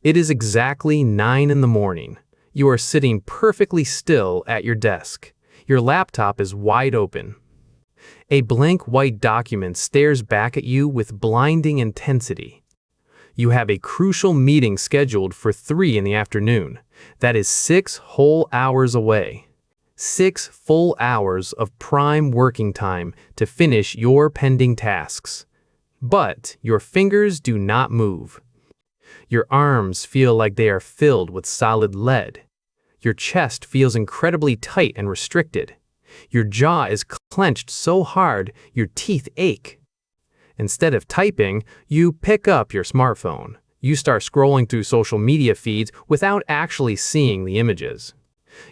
It is exactly 9 in the morning. You are sitting perfectly still at your desk. Your laptop is wide open. A blank white document stares back at you with blinding intensity. You have a crucial meeting scheduled for 3 in the afternoon. That is 6 whole hours away. 6 full hours of prime working time to finish your pending tasks. But your fingers do not move. Your arms feel like they are filled with solid lead. Your chest feels incredibly tight and restricted. Your jaw is clenched so hard your teeth ache. Instead of typing, you pick up your smartphone. You start scrolling through social media feeds without actually seeing the images.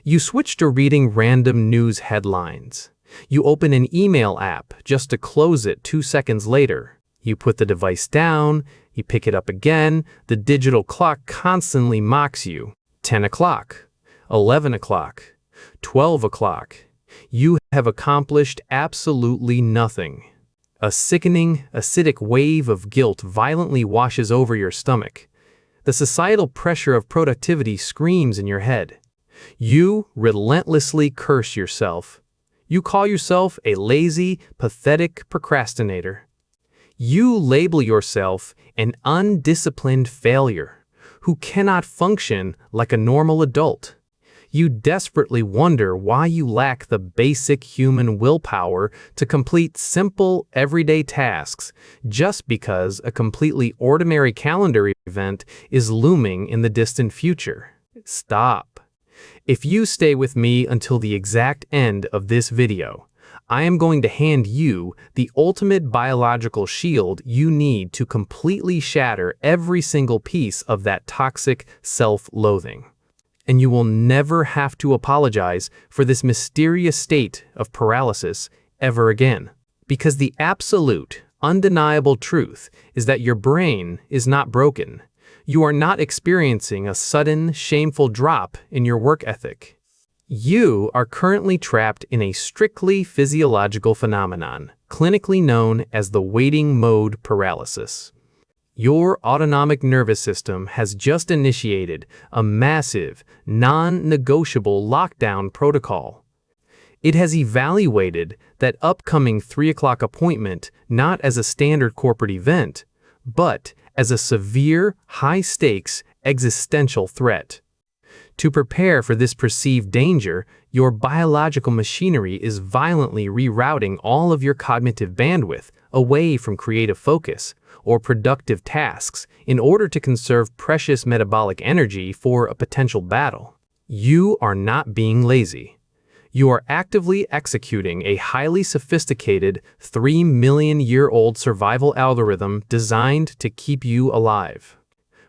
You switch to reading random news headlines. You open an email app just to close it 2 seconds later. You put the device down, you pick it up again, the digital clock constantly mocks you. 10 o'clock, 11 o'clock, 12 o'clock. You have accomplished absolutely nothing. A sickening, acidic wave of guilt violently washes over your stomach. The societal pressure of productivity screams in your head. You relentlessly curse yourself. You call yourself a lazy, pathetic procrastinator. You label yourself an undisciplined failure who cannot function like a normal adult. You desperately wonder why you lack the basic human willpower to complete simple, everyday tasks just because a completely ordinary calendar event is looming in the distant future. Stop. If you stay with me until the exact end of this video, I am going to hand you the ultimate biological shield you need to completely shatter every single piece of that toxic self-loathing. And you will never have to apologize for this mysterious state of paralysis ever again. Because the absolute, undeniable truth is that your brain is not broken. You are not experiencing a sudden, shameful drop in your work ethic. You are currently trapped in a strictly physiological phenomenon, clinically known as the waiting mode paralysis. Your autonomic nervous system has just initiated a massive, non-negotiable lockdown protocol. It has evaluated that upcoming 3 o'clock appointment not as a standard corporate event, but as a severe, high-stakes existential threat. To prepare for this perceived danger, your biological machinery is violently rerouting all of your cognitive bandwidth away from creative focus or productive tasks in order to conserve precious metabolic energy for a potential battle. You are not being lazy. You are actively executing a highly sophisticated 3 million-year-old survival algorithm designed to keep you alive.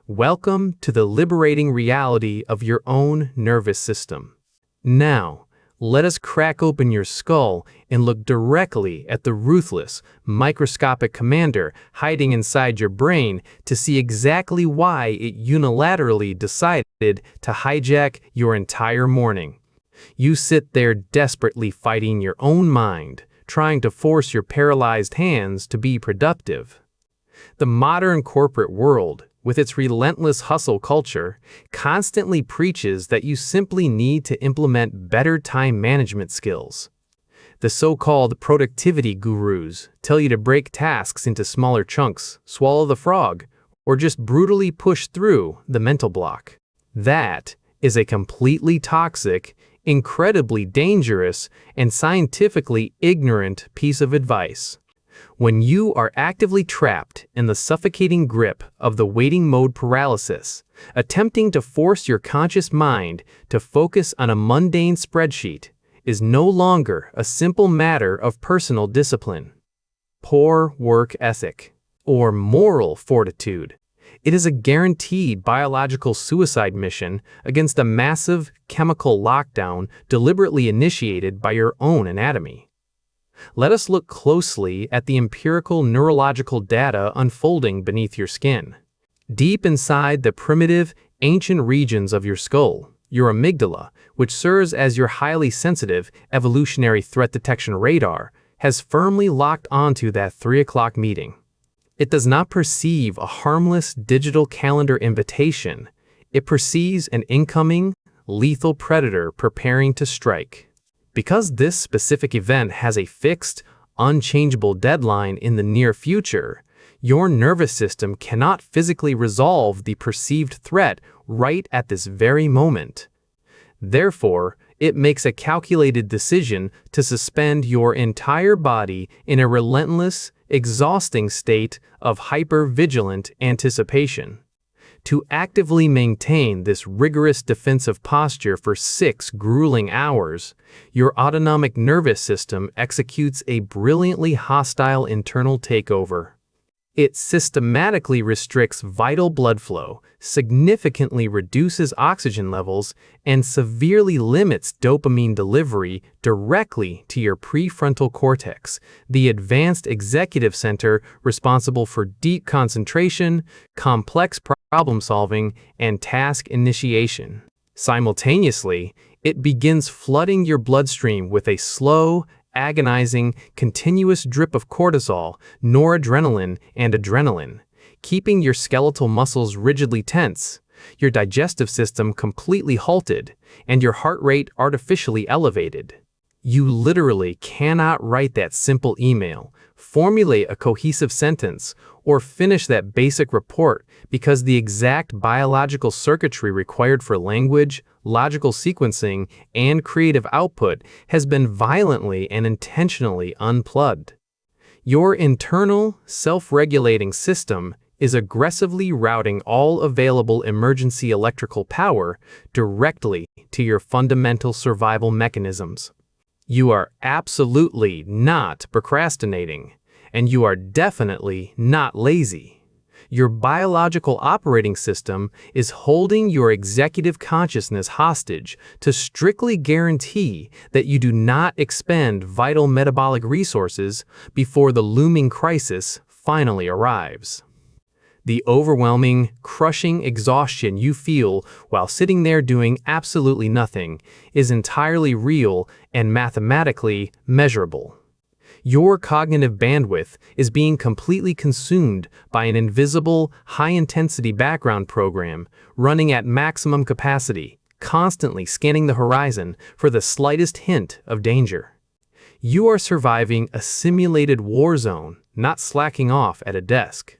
Welcome to the liberating reality of your own nervous system. Now, let us crack open your skull and look directly at the ruthless, microscopic commander hiding inside your brain to see exactly why it unilaterally decided to hijack your entire morning. You sit there desperately fighting your own mind, trying to force your paralyzed hands to be productive. The modern corporate world, with its relentless hustle culture, constantly preaches that you simply need to implement better time management skills. The so-called productivity gurus tell you to break tasks into smaller chunks, swallow the frog, or just brutally push through the mental block. That is a completely toxic, incredibly dangerous, and scientifically ignorant piece of advice. When you are actively trapped in the suffocating grip of the waiting mode paralysis, attempting to force your conscious mind to focus on a mundane spreadsheet is no longer a simple matter of personal discipline, poor work ethic, or moral fortitude. It is a guaranteed biological suicide mission against a massive chemical lockdown deliberately initiated by your own anatomy. Let us look closely at the empirical neurological data unfolding beneath your skin. Deep inside the primitive, ancient regions of your skull, your amygdala, which serves as your highly sensitive evolutionary threat detection radar, has firmly locked onto that 3 o'clock meeting. It does not perceive a harmless digital calendar invitation. It perceives an incoming, lethal predator preparing to strike. Because this specific event has a fixed, unchangeable deadline in the near future, your nervous system cannot physically resolve the perceived threat right at this very moment. Therefore, it makes a calculated decision to suspend your entire body in a relentless, exhausting state of hyper-vigilant anticipation. To actively maintain this rigorous defensive posture for 6 grueling hours, your autonomic nervous system executes a brilliantly hostile internal takeover. It systematically restricts vital blood flow, significantly reduces oxygen levels, and severely limits dopamine delivery directly to your prefrontal cortex, the advanced executive center responsible for deep concentration, complex problem-solving, and task initiation. Simultaneously, it begins flooding your bloodstream with a slow, agonizing, continuous drip of cortisol, noradrenaline, and adrenaline, keeping your skeletal muscles rigidly tense, your digestive system completely halted, and your heart rate artificially elevated. You literally cannot write that simple email, formulate a cohesive sentence, or finish that basic report because the exact biological circuitry required for language, logical sequencing, and creative output has been violently and intentionally unplugged. Your internal, self-regulating system is aggressively routing all available emergency electrical power directly to your fundamental survival mechanisms. You are absolutely not procrastinating, and you are definitely not lazy. Your biological operating system is holding your executive consciousness hostage to strictly guarantee that you do not expend vital metabolic resources before the looming crisis finally arrives. The overwhelming, crushing exhaustion you feel while sitting there doing absolutely nothing is entirely real and mathematically measurable. Your cognitive bandwidth is being completely consumed by an invisible, high-intensity background program running at maximum capacity, constantly scanning the horizon for the slightest hint of danger. You are surviving a simulated war zone, not slacking off at a desk.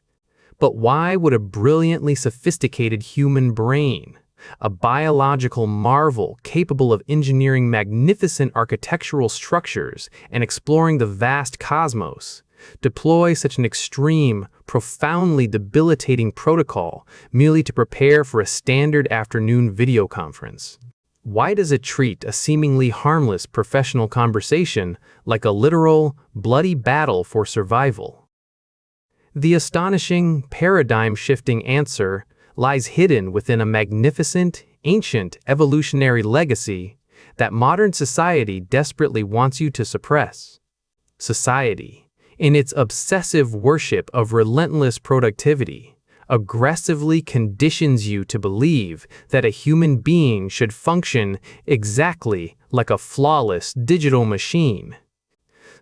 But why would a brilliantly sophisticated human brain, a biological marvel capable of engineering magnificent architectural structures and exploring the vast cosmos, deploy such an extreme, profoundly debilitating protocol merely to prepare for a standard afternoon video conference? Why does it treat a seemingly harmless professional conversation like a literal, bloody battle for survival? The astonishing, paradigm-shifting answer lies hidden within a magnificent, ancient evolutionary legacy that modern society desperately wants you to suppress. Society, in its obsessive worship of relentless productivity, aggressively conditions you to believe that a human being should function exactly like a flawless digital machine.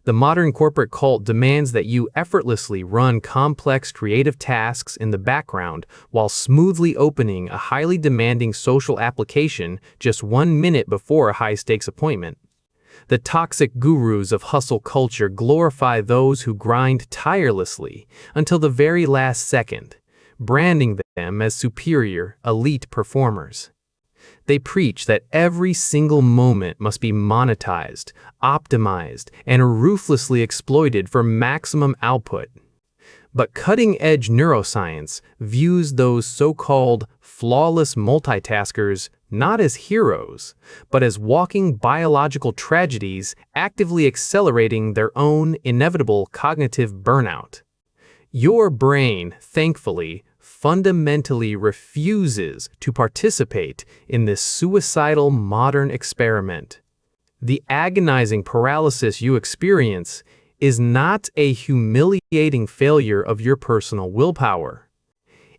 The modern corporate cult demands that you effortlessly run complex creative tasks in the background while smoothly opening a highly demanding social application just 1 minute before a high-stakes appointment. The toxic gurus of hustle culture glorify those who grind tirelessly until the very last second, branding them as superior, elite performers. They preach that every single moment must be monetized, optimized, and ruthlessly exploited for maximum output. But cutting-edge neuroscience views those so-called flawless multitaskers not as heroes, but as walking biological tragedies actively accelerating their own inevitable cognitive burnout. Your brain, thankfully, fundamentally refuses to participate in this suicidal modern experiment. The agonizing paralysis you experience is not a humiliating failure of your personal willpower.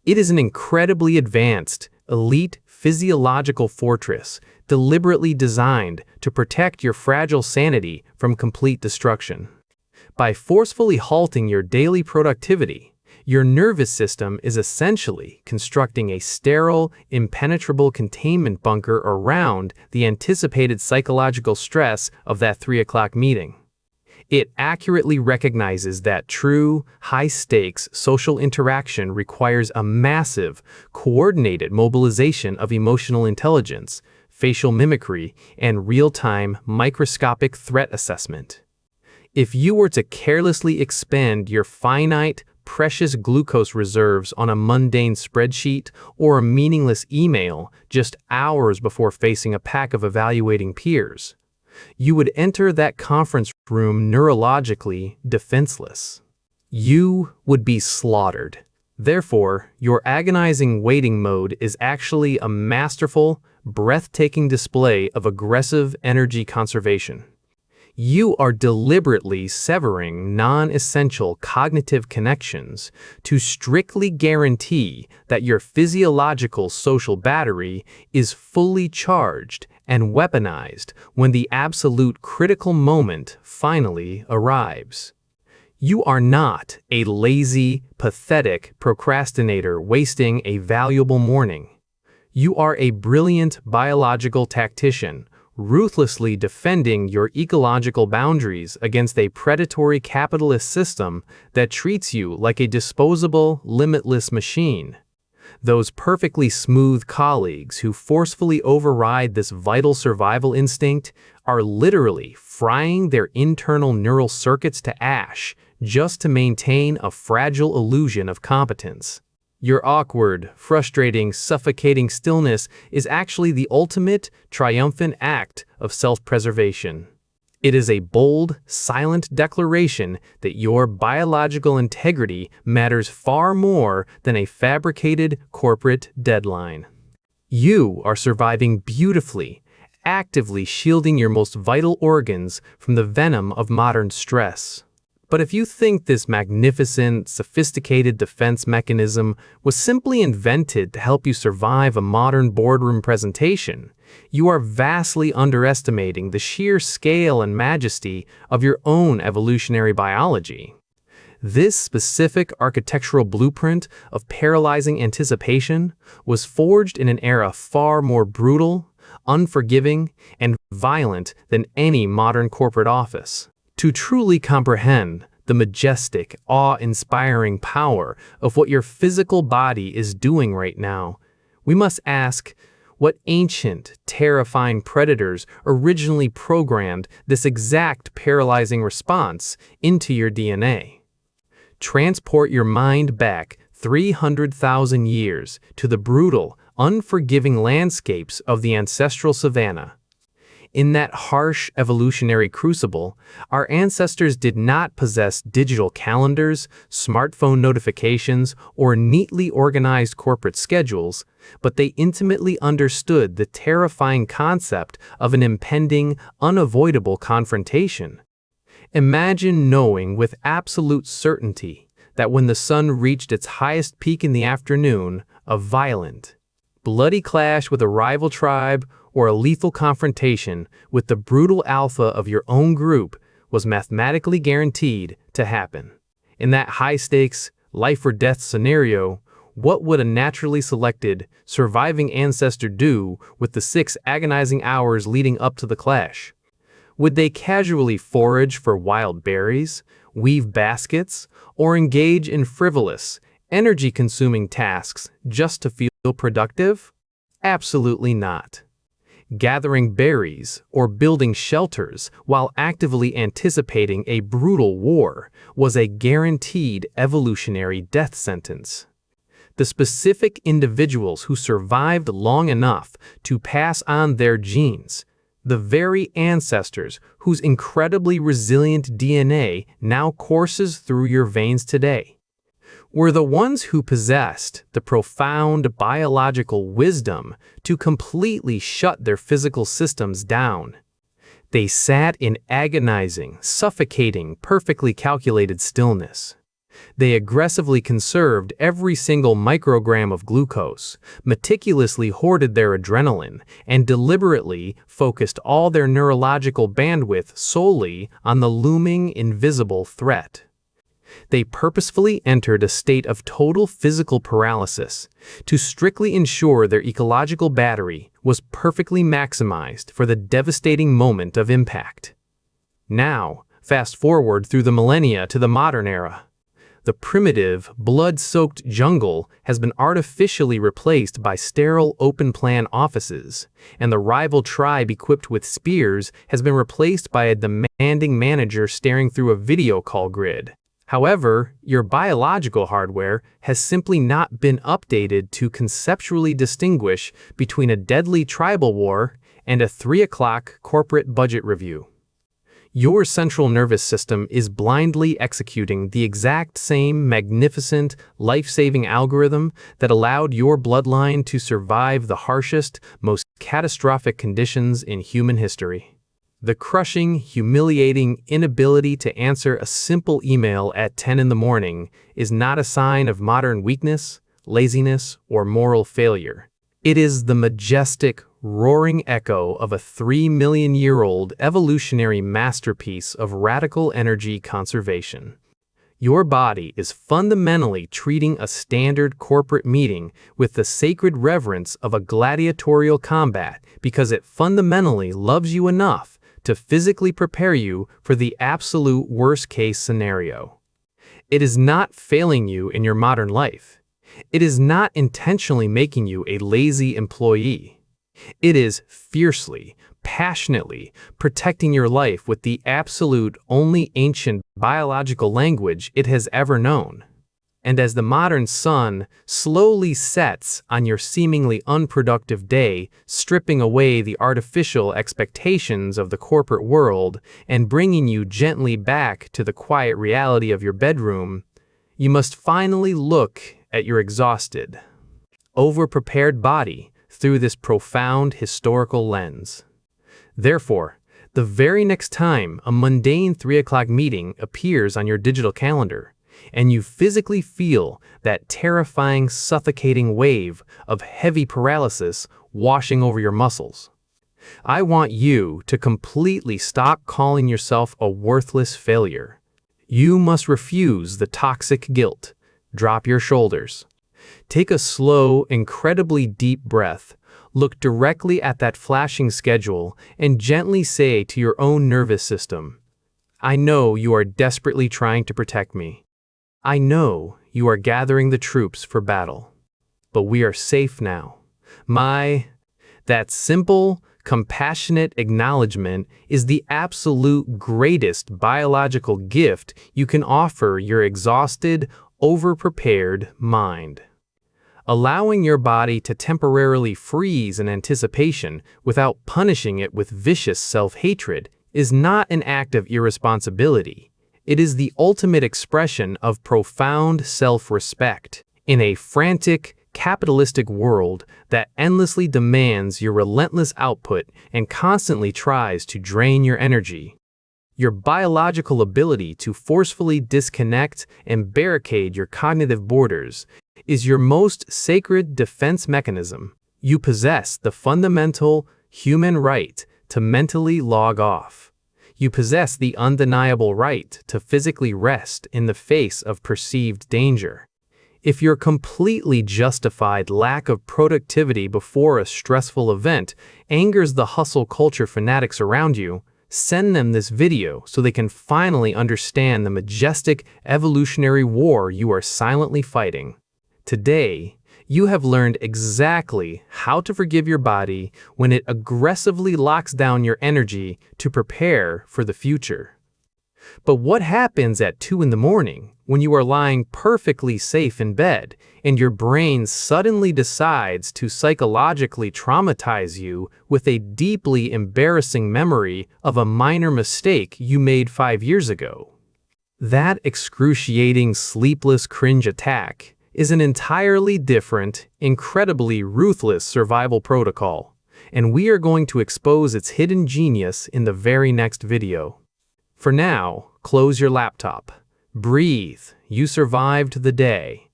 It is an incredibly advanced, elite physiological fortress deliberately designed to protect your fragile sanity from complete destruction. By forcefully halting your daily productivity, Your nervous system is essentially constructing a sterile, impenetrable containment bunker around the anticipated psychological stress of that 3 o'clock meeting. It accurately recognizes that true, high-stakes social interaction requires a massive, coordinated mobilization of emotional intelligence, facial mimicry, and real-time microscopic threat assessment. If you were to carelessly expend your finite, precious glucose reserves on a mundane spreadsheet or a meaningless email just hours before facing a pack of evaluating peers, you would enter that conference room neurologically defenseless. You would be slaughtered. Therefore, your agonizing waiting mode is actually a masterful, breathtaking display of aggressive energy conservation. You are deliberately severing non-essential cognitive connections to strictly guarantee that your physiological social battery is fully charged and weaponized when the absolute critical moment finally arrives. You are not a lazy, pathetic procrastinator wasting a valuable morning. You are a brilliant biological tactician, ruthlessly defending your ecological boundaries against a predatory capitalist system that treats you like a disposable, limitless machine. Those perfectly smooth colleagues who forcefully override this vital survival instinct are literally frying their internal neural circuits to ash just to maintain a fragile illusion of competence. Your awkward, frustrating, suffocating stillness is actually the ultimate, triumphant act of self-preservation. It is a bold, silent declaration that your biological integrity matters far more than a fabricated corporate deadline. You are surviving beautifully, actively shielding your most vital organs from the venom of modern stress. But if you think this magnificent, sophisticated defense mechanism was simply invented to help you survive a modern boardroom presentation, you are vastly underestimating the sheer scale and majesty of your own evolutionary biology. This specific architectural blueprint of paralyzing anticipation was forged in an era far more brutal, unforgiving, and violent than any modern corporate office. To truly comprehend the majestic, awe-inspiring power of what your physical body is doing right now, we must ask, what ancient, terrifying predators originally programmed this exact paralyzing response into your DNA? Transport your mind back 300,000 years to the brutal, unforgiving landscapes of the ancestral savanna. In that harsh evolutionary crucible, our ancestors did not possess digital calendars, smartphone notifications, or neatly organized corporate schedules, but they intimately understood the terrifying concept of an impending, unavoidable confrontation. Imagine knowing with absolute certainty that when the sun reached its highest peak in the afternoon, a violent, bloody clash with a rival tribe or a lethal confrontation with the brutal alpha of your own group was mathematically guaranteed to happen. In that high-stakes, life-or-death scenario, what would a naturally selected, surviving ancestor do with the 6 agonizing hours leading up to the clash? Would they casually forage for wild berries, weave baskets, or engage in frivolous, energy-consuming tasks just to feel productive? Absolutely not. Gathering berries or building shelters while actively anticipating a brutal war was a guaranteed evolutionary death sentence. The specific individuals who survived long enough to pass on their genes, the very ancestors whose incredibly resilient DNA now courses through your veins today, were the ones who possessed the profound biological wisdom to completely shut their physical systems down. They sat in agonizing, suffocating, perfectly calculated stillness. They aggressively conserved every single microgram of glucose, meticulously hoarded their adrenaline, and deliberately focused all their neurological bandwidth solely on the looming invisible threat. They purposefully entered a state of total physical paralysis to strictly ensure their ecological battery was perfectly maximized for the devastating moment of impact. Now, fast forward through the millennia to the modern era. The primitive, blood-soaked jungle has been artificially replaced by sterile open-plan offices, and the rival tribe equipped with spears has been replaced by a demanding manager staring through a video call grid. However, your biological hardware has simply not been updated to conceptually distinguish between a deadly tribal war and a 3 o'clock corporate budget review. Your central nervous system is blindly executing the exact same magnificent, life-saving algorithm that allowed your bloodline to survive the harshest, most catastrophic conditions in human history. The crushing, humiliating inability to answer a simple email at 10 in the morning is not a sign of modern weakness, laziness, or moral failure. It is the majestic, roaring echo of a 3 million-year-old evolutionary masterpiece of radical energy conservation. Your body is fundamentally treating a standard corporate meeting with the sacred reverence of a gladiatorial combat because it fundamentally loves you enough to physically prepare you for the absolute worst-case scenario. It is not failing you in your modern life. It is not intentionally making you a lazy employee. It is fiercely, passionately protecting your life with the absolute only ancient biological language it has ever known. And as the modern sun slowly sets on your seemingly unproductive day, stripping away the artificial expectations of the corporate world and bringing you gently back to the quiet reality of your bedroom, you must finally look at your exhausted, over-prepared body through this profound historical lens. Therefore, the very next time a mundane 3 o'clock meeting appears on your digital calendar, and you physically feel that terrifying, suffocating wave of heavy paralysis washing over your muscles, I want you to completely stop calling yourself a worthless failure. You must refuse the toxic guilt. Drop your shoulders. Take a slow, incredibly deep breath. Look directly at that flashing schedule and gently say to your own nervous system, I know you are desperately trying to protect me. I know you are gathering the troops for battle. But we are safe now. That simple, compassionate acknowledgement is the absolute greatest biological gift you can offer your exhausted, over-prepared mind. Allowing your body to temporarily freeze in anticipation without punishing it with vicious self-hatred is not an act of irresponsibility. It is the ultimate expression of profound self-respect. In a frantic, capitalistic world that endlessly demands your relentless output and constantly tries to drain your energy, your biological ability to forcefully disconnect and barricade your cognitive borders is your most sacred defense mechanism. You possess the fundamental human right to mentally log off. You possess the undeniable right to physically rest in the face of perceived danger. If your completely justified lack of productivity before a stressful event angers the hustle culture fanatics around you, send them this video so they can finally understand the majestic evolutionary war you are silently fighting. Today, you have learned exactly how to forgive your body when it aggressively locks down your energy to prepare for the future. But what happens at 2 in the morning when you are lying perfectly safe in bed and your brain suddenly decides to psychologically traumatize you with a deeply embarrassing memory of a minor mistake you made 5 years ago? That excruciating sleepless cringe attack is an entirely different, incredibly ruthless survival protocol, and we are going to expose its hidden genius in the very next video. For now, close your laptop. Breathe. You survived the day.